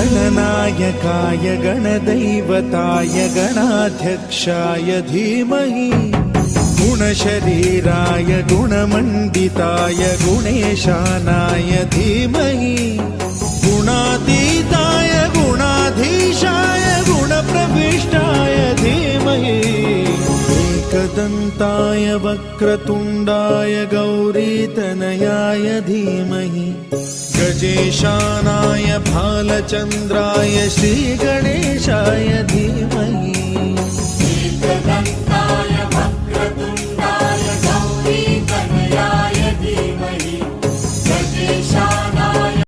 गणनायकाय गणदैवताय गणाध्यक्षाय धीमहि गुणशरीराय गुणमण्डिताय गुणेशानाय धीमहि गुणातीताय गुणाधीशाय गुणप्रविष्टाय धीमहि एकदन्ताय वक्रतुण्डाय गौरीतनयाय धीमहि गजेशानाय भालचन्द्राय श्रीगणेशाय धीमहि